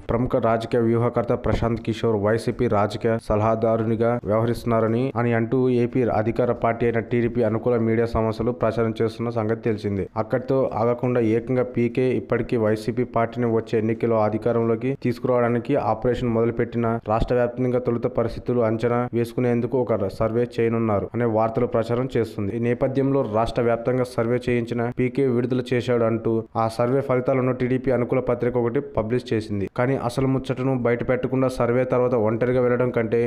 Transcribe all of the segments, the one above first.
ప్రముఖ రాజకీయ వ్యూహకర్త ప్రశాంత్ కిషోర్ వైసీపీ రాజకీయ సలహాదారునిగా వ్యవహరిస్తున్నారని అంటూ ఏపీ అధికార పార్టీ అయిన టీడీపీ అనుకూల మీడియా సంస్థలు ప్రచారం చేస్తున్న సంగతి తెలిసిందే. అక్కడితో ఆగకుండా ఏకంగా పీకే ఇప్పటికీ వైసీపీ పార్టీని వచ్చే ఎన్నికల్లో అధికారంలోకి తీసుకురావడానికి ఆపరేషన్ మొదలుపెట్టిన రాష్ట్ర వ్యాప్తంగా తొలుత పరిస్థితులు అంచనా వేసుకునేందుకు ఒక సర్వే చేయనున్నారు అనే వార్తలు ప్రచారం చేస్తుంది. ఈ నేపథ్యంలో రాష్ట్ర వ్యాప్తంగా సర్వే చేయించిన పీకే విడుదల చేశాడు అంటూ ఆ సర్వే ఫలితాలను టీడీపీ అనుకూల పత్రిక ఒకటి పబ్లిష్ చేసింది. కానీ అసలు ముచ్చటను బయట పెట్టకుండా సర్వే తర్వాత ఒంటరిగా వెళ్లడం కంటే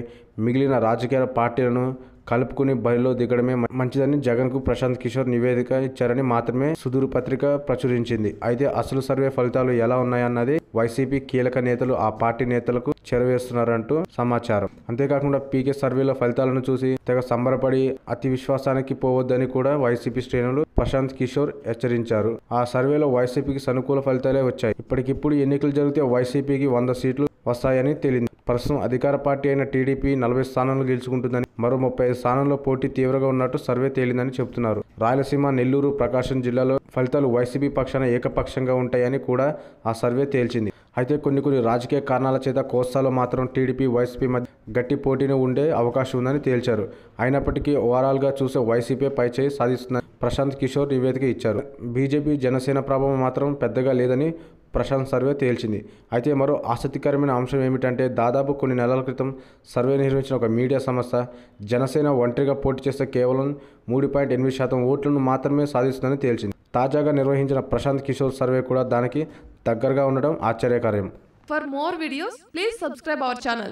మిగిలిన రాజకీయ పార్టీలను కలుపుకుని బరిలో దిగడమే మంచిదని జగన్ కు ప్రశాంత్ కిషోర్ నివేదిక ఇచ్చారని మాత్రమే సుదూరు పత్రిక ప్రచురించింది. అయితే అసలు సర్వే ఫలితాలు ఎలా ఉన్నాయన్నది వైసీపీ కీలక నేతలు ఆ పార్టీ నేతలకు చేరవేస్తున్నారంటూ సమాచారం. అంతేకాకుండా పీకే సర్వేల ఫలితాలను చూసి తెగ సంబరపడి అతి విశ్వాసానికి పోవద్దని కూడా వైసీపీ శ్రేణులు ప్రశాంత్ కిషోర్ హెచ్చరించారు. ఆ సర్వేలో వైసీపీకి సానుకూల ఫలితాలే వచ్చాయి. ఇప్పటికిప్పుడు ఎన్నికలు జరిగితే వైసీపీకి 100 సీట్లు వస్తాయని తేలింది. ప్రస్తుతం అధికార పార్టీ అయిన టీడీపీ 40 స్థానాలను గెలుచుకుంటుందని, మరో 35 స్థానాల్లో పోటీ తీవ్రంగా ఉన్నట్టు సర్వే తేలిందని చెబుతున్నారు. రాయలసీమ, నెల్లూరు, ప్రకాశం జిల్లాలో ఫలితాలు వైసీపీ పక్షాన ఏకపక్షంగా ఉంటాయని కూడా ఆ సర్వే తేల్చింది. అయితే కొన్ని రాజకీయ కారణాల చేత కోస్తాలో మాత్రం టీడీపీ, వైసీపీ మధ్య గట్టి పోటీని ఉండే అవకాశం ఉందని తేల్చారు. అయినప్పటికీ ఓవరాల్గా చూసే వైసీపీ పైచేయి సాధిస్తుందని ప్రశాంత్ కిషోర్ నివేదిక ఇచ్చారు. బీజేపీ, జనసేన ప్రభావం మాత్రం పెద్దగా లేదని ప్రశాంత్ సర్వే తేల్చింది. అయితే మరో ఆసక్తికరమైన అంశం ఏమిటంటే దాదాపు కొన్ని నెలల క్రితం సర్వే నిర్వహించిన ఒక మీడియా సంస్థ జనసేన ఒంటరిగా పోటీ చేస్తే కేవలం 3.8% ఓట్లను మాత్రమే సాధిస్తుందని తేల్చింది. తాజాగా నిర్వహించిన ప్రశాంత్ కిషోర్ సర్వే కూడా దానికి దగ్గరగా ఉండడం ఆశ్చర్యకరం. For more videos, please subscribe our channel.